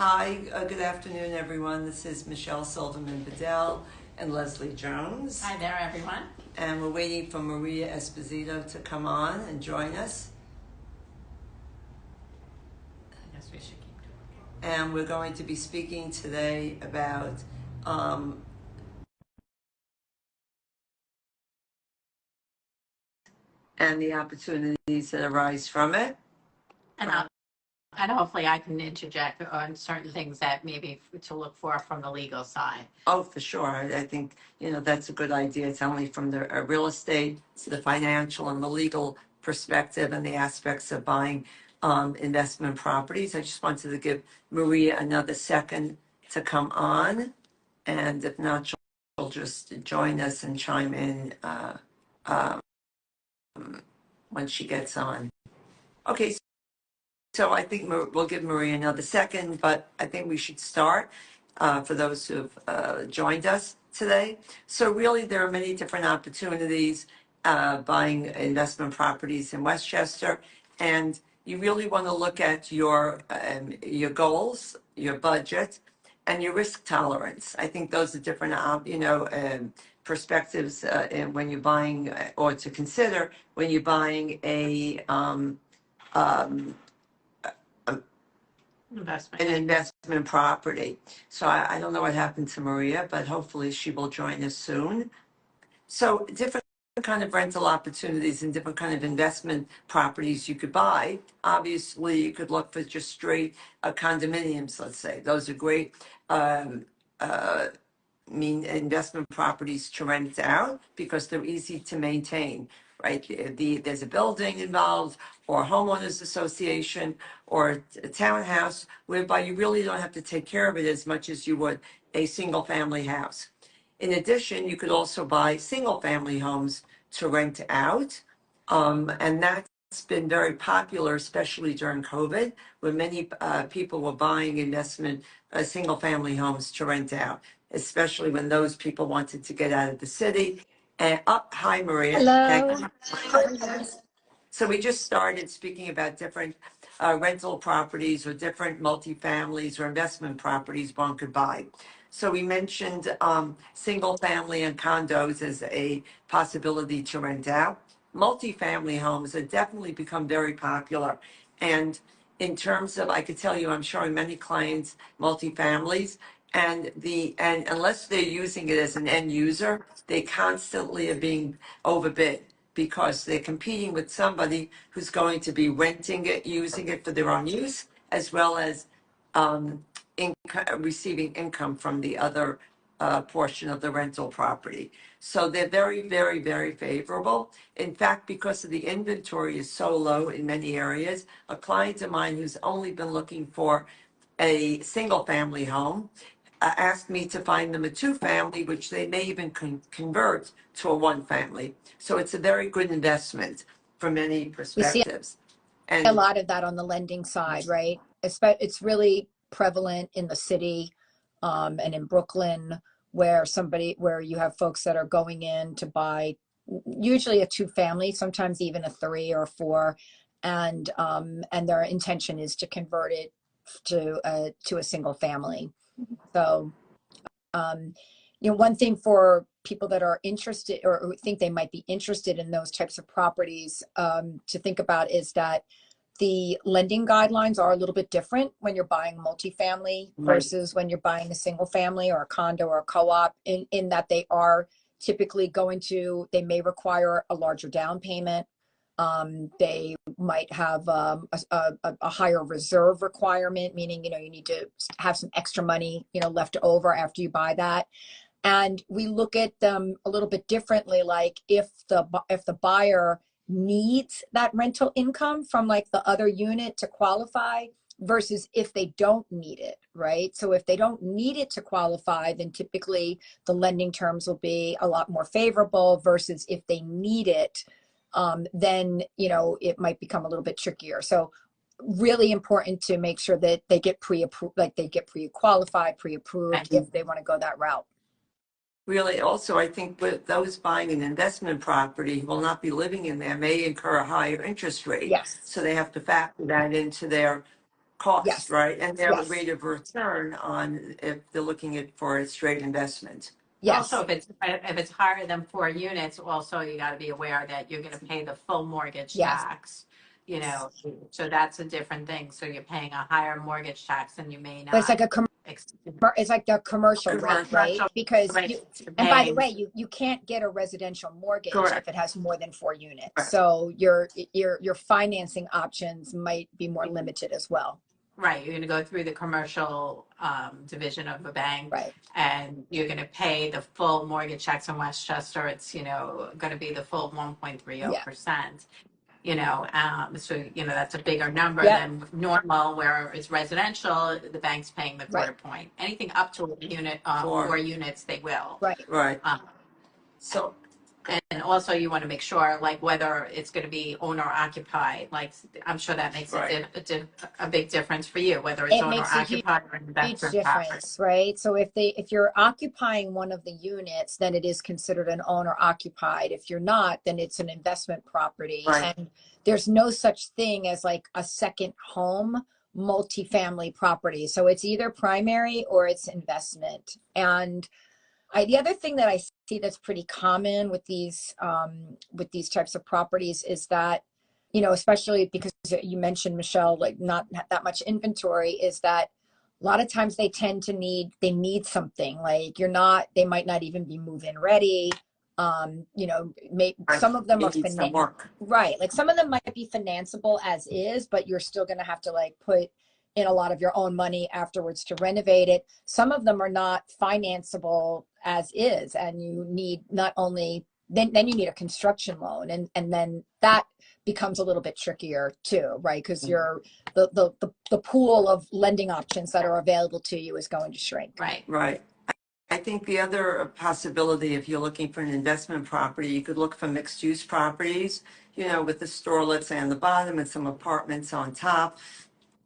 Hi, good afternoon, everyone. This is Michelle Silverman Bedell and Leslie Jones. Hi there, everyone. And we're waiting for Maria Esposito to come on and join us. I guess we should keep talking. And we're going to be speaking today about and the opportunities that arise from it. And hopefully I can interject on certain things that maybe to look for from the legal side. Oh, for sure. I think, that's a good idea. It's only from the real estate to the financial and the legal perspective and the aspects of buying investment properties. I just wanted to give Maria another second to come on. And if not, she'll just join us and chime in when she gets on. Okay, so I think we'll give Maria another second, but I think we should start for those who've joined us today. So really, there are many different opportunities buying investment properties in Westchester, and you really want to look at your goals, your budget, and your risk tolerance. I think those are different, perspectives when you're buying or to consider when you're buying um, Investment. an investment property. So I don't know what happened to Maria, but hopefully she will join us soon. So different kind of rental opportunities and different kind of investment properties you could buy. Obviously, you could look for just straight condominiums, let's say. Those are great investment properties to rent out because they're easy to maintain, right? There's a building involved or a homeowners association or a townhouse whereby you really don't have to take care of it as much as you would a single family house. In addition, you could also buy single family homes to rent out. And that's been very popular, especially during COVID, when many people were buying investment single family homes to rent out, especially when those people wanted to get out of the city. And hi, Maria. Hello. So we just started speaking about different rental properties or different multifamilies or investment properties one could buy. So we mentioned single family and condos as a possibility to rent out. Multifamily homes have definitely become very popular. And in terms of, I could tell you, I'm showing many clients multifamilies, and unless they're using it as an end user, they constantly are being overbid because they're competing with somebody who's going to be renting it, using it for their own use, as well as receiving income from the other portion of the rental property. So they're very, very, very favorable. In fact, because of the inventory is so low in many areas, a client of mine who's only been looking for a single family home asked me to find them a two family, which they may even convert to a one family. So it's a very good investment from many We see perspectives. a And lot of that on the lending side, right? It's really prevalent in the city and in Brooklyn, where you have folks that are going in to buy usually a two family, sometimes even a three or four, and their intention is to convert it to a single family. So one thing for people that are interested or who think they might be interested in those types of properties to think about is that the lending guidelines are a little bit different when you're buying multifamily versus when you're buying a single family or a condo or a co-op, in that they are typically they may require a larger down payment. They might have a higher reserve requirement, meaning, you need to have some extra money, left over after you buy that. And we look at them a little bit differently. Like if the buyer needs that rental income from like the other unit to qualify versus if they don't need it, right? So if they don't need it to qualify, then typically the lending terms will be a lot more favorable versus if they need it, then, it might become a little bit trickier. So really important to make sure that they get pre-approved, like they get pre-qualified, pre-approved if they want to go that route. really, also, I think with those buying an investment property who will not be living in there may incur a higher interest rate. Yes. So they have to factor that into their cost, Yes. right? And their Yes. rate of return on if they're looking at for a straight investment. Yes. Also, if it's higher than 4 units, also you got to be aware that you're going to pay the full mortgage Yes. tax. You know, so that's a different thing. So you're paying a higher mortgage tax than you may But it's not. like it's like the commercial rate, right? Commercial Because rate you, to and by the paying. way, you can't get a residential mortgage if Correct. it has more than 4 units. Correct. So your financing options might be more limited as well. Right, you're going to go through the commercial division of a bank, Right. and you're going to pay the full mortgage tax in Westchester. It's going to be the full 1.30%. So that's a bigger number Yep. than normal, where it's residential. The bank's paying the Right. 1/4 point. Anything up to a unit, Four. 4 units, they will. Right. Right. Um, So And also you want to make sure, like, whether it's going to be owner occupied, like, I'm sure that makes Right. a big difference for you, whether it's It owner makes a huge occupied or investment property. difference, right? So if you're occupying one of the units, then it is considered an owner occupied. If you're not, then it's an investment property. Right. And there's no such thing as like a second home multifamily property. So it's either primary or it's investment. And the other thing that I see that's pretty common with these types of properties is that, especially because you mentioned, Michelle, like not that much inventory, is that a lot of times they need something like they might not even be move-in ready. Some of them are some work. right. Like some of them might be financeable as is, but you're still going to have to like put in a lot of your own money afterwards to renovate it. Some of them are not financeable as is, and you need not only then you need a construction loan, and then that becomes a little bit trickier too, right? Because the pool of lending options that are available to you is going to shrink. Right. Right. I think the other possibility, if you're looking for an investment property, you could look for mixed use properties, with the store, let's say, on the bottom and some apartments on top.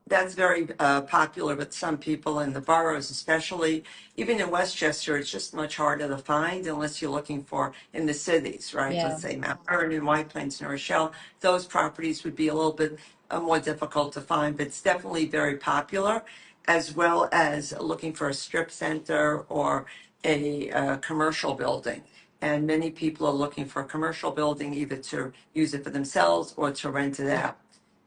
That's very popular with some people in the boroughs, especially. Even in Westchester, it's just much harder to find unless you're looking for in the cities, right? Yeah. Let's say Mount Vernon, White Plains, New Rochelle. Those properties would be a little bit more difficult to find, but it's definitely very popular, as well as looking for a strip center or a commercial building. And many people are looking for a commercial building either to use it for themselves or to rent it out.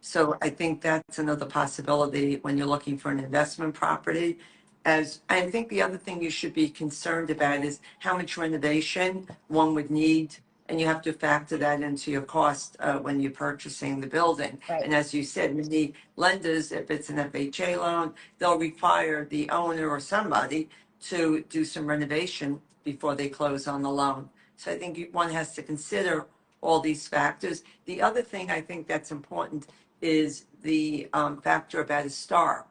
So I think that's another possibility when you're looking for an investment property. As I think the other thing you should be concerned about is how much renovation one would need, and you have to factor that into your cost when you're purchasing the building. Right. And as you said, many lenders, if it's an FHA loan, they'll require the owner or somebody to do some renovation before they close on the loan. So I think one has to consider all these factors. The other thing I think that's important is the factor about a star.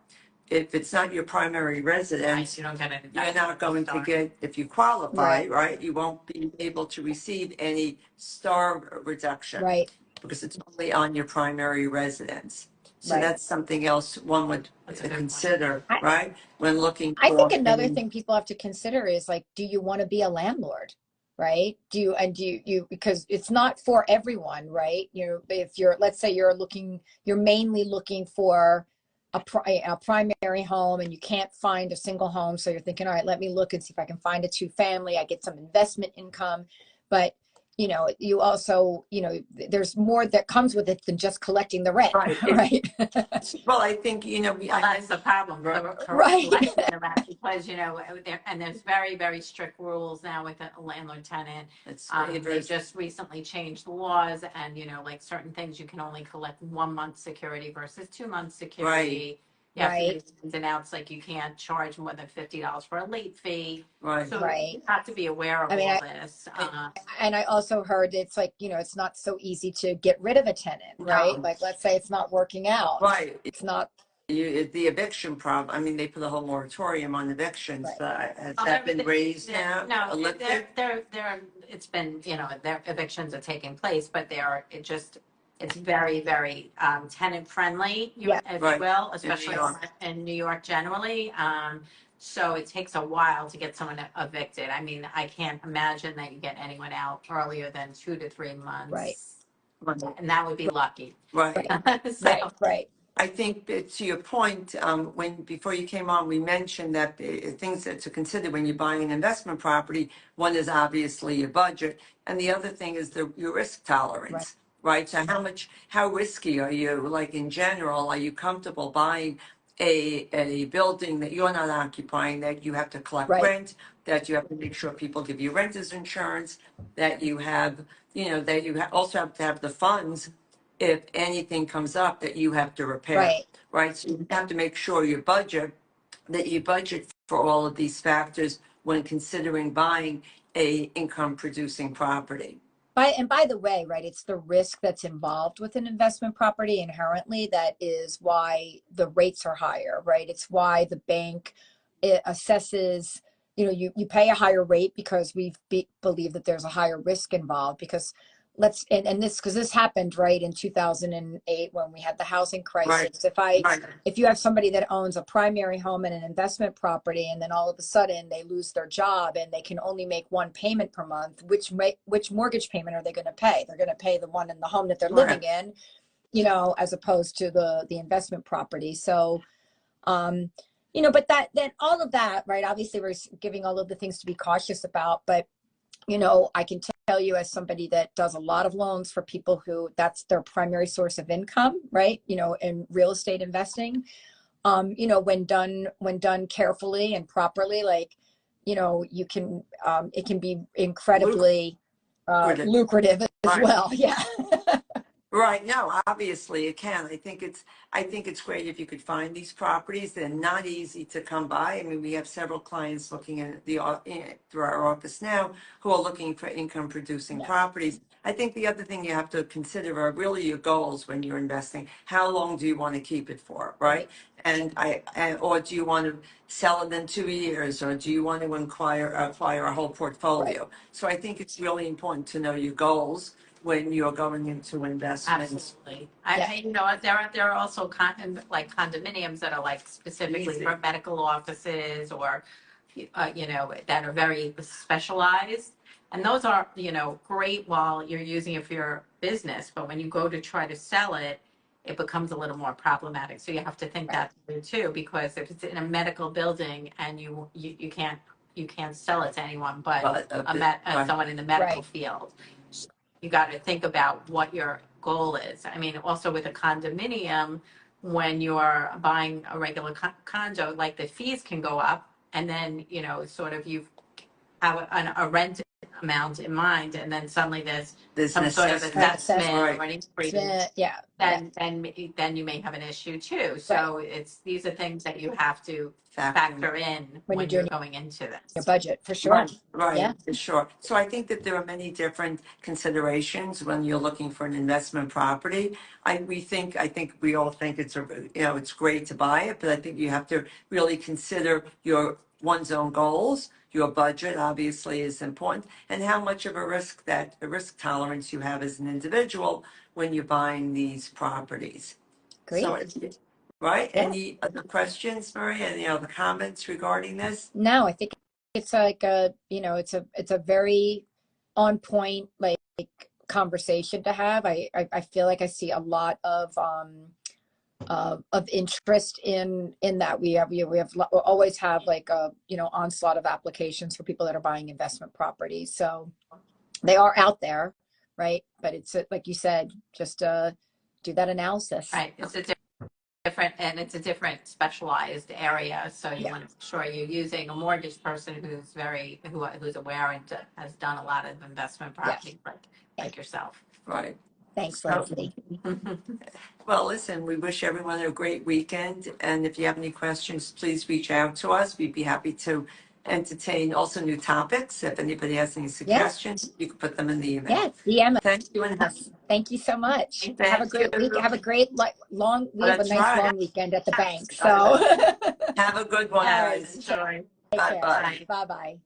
If it's not your primary Right, residence, you don't get it. you're not going to get, if you qualify, Right. right, you won't be able to receive any star reduction Right. because it's only on your primary residence. So Right. that's something else one would That's a good point. consider, right, when looking I think for another any- thing people have to consider is like, do you want to be a landlord? Right? Do you, because it's not for everyone, right? If let's say you're mainly looking for a primary home and you can't find a single home. So you're thinking, all right, let me look and see if I can find a 2-family. I get some investment income, but you also, there's more that comes with it than just collecting the rent, Right. right? Well, I think, Well, that's the problem, Right. because there's very, very strict rules now with a landlord tenant. it's They just recently changed the laws, and like certain things you can only collect 1 month security versus 2 months security. You have to Right. do ins and outs, like you can't charge more than $50 for a late fee. right. So Right. you have to be aware of I mean, all this. And I also heard it's like, it's not so easy to get rid of a tenant, right? No. Like, let's say it's not working out. Right. It's not. The eviction problem, I mean, they put a whole moratorium on evictions, Right. but has Oh, that they're- been raised now? No, Lifted? it's been, their evictions are taking place, but it's very, very tenant friendly, Yeah. if Right. you will, especially York. in New York generally. So it takes a while to get someone evicted. I mean, I can't imagine that you get anyone out earlier than 2 to 3 months. Right. Right. And that would be lucky. Right. Right. So, Right. I think to your point, when before you came on, we mentioned that things that to consider when you're buying an investment property. One is obviously your budget, and the other thing is your risk Right. tolerance, right? So how risky are you? Like in general, are you comfortable buying a building that you're not occupying, that you have to collect Right. rent, that you have to make sure people give you renters insurance, that you have, that you also have to have the funds if anything comes up that you have to repair, Right. right? So you have to make sure that you budget for all of these factors when considering buying a income producing property. By the way, right, it's the risk that's involved with an investment property inherently that is why the rates are higher, right? It's why the bank assesses, you pay a higher rate because believe that there's a higher risk involved because because this happened right in 2008 when we had the housing Right, crisis. right, If you have somebody that owns a primary home and an investment property, and then all of a sudden they lose their job and they can only make one payment per month, which mortgage payment are they going to pay? They're going to pay the one in the home that they're living right. in, as opposed to the investment property. So, but then all of that, right? Obviously, we're giving all of the things to be cautious about, but I can tell you as somebody that does a lot of loans for people who that's their primary source of income, right? In real estate investing, when done carefully and properly, like, you can, it can be incredibly Lucrative. lucrative as Right. well. Yeah. Right. No, obviously it can. I think it's great if you could find these properties. They're not easy to come by. I mean, we have several clients looking at through our office now who are looking for income producing Yeah. properties. I think the other thing you have to consider are really your goals when you're investing. How long do you want to keep it for, right? Right. Or do you want to sell it in 2 years, or do you want to acquire a whole Right. portfolio? So I think it's really important to know your goals when you're going into investments. Absolutely. Yeah. There are also like condominiums that are like specifically Easy. for medical offices or, that are very specialized. And those are, great while you're using it for your business, but when you go to try to sell it, it becomes a little more problematic. So you have to think Right. that through too, because if it's in a medical building and you can't sell it to anyone but Right. someone in the medical Right. field, you got to think about what your goal is. I mean, also with a condominium, when you're buying a regular condo, like the fees can go up, and then sort of you have a rent amount in mind, and then suddenly there's There's some sort of necessity. assessment Right. or an increase. Yeah. Yeah. Then you may have an issue too. Right. So these are things that you have to factor in When you're when you're doing going into your this. budget, for sure. Right, Yeah. right, for sure. So I think that there are many different considerations when you're looking for an investment property. I think we all think it's great to buy it, but I think you have to really consider one's own goals. Your budget obviously is important, and how much of a risk tolerance you have as an individual when you're buying these properties. So, Great. right? Yeah. Any other questions, Maria? Any other comments regarding this? No, I think it's like it's a very on point, like, conversation to have. I feel like I see a lot of interest in that. Always have like a onslaught of applications for people that are buying investment properties. So they are out there, right? But it's like you said, just do that analysis. Right. It's a different specialized area. So you Yeah. want to make sure you're using a mortgage person who's aware and has done a lot of investment property, like yourself. Right. Thanks, So, Leslie. well, listen, we wish everyone a great weekend. And if you have any questions, please reach out to us. We'd be happy to entertain also new topics. If anybody has any suggestions, you can put them in the email. Yeah, DM Thank you. And us. Thank you so much. thank Have a great you. week. Have a great long. We have a That's nice right. long weekend at the bank. So Have a good one, All right. guys. Enjoy. take Bye care. bye. Bye bye.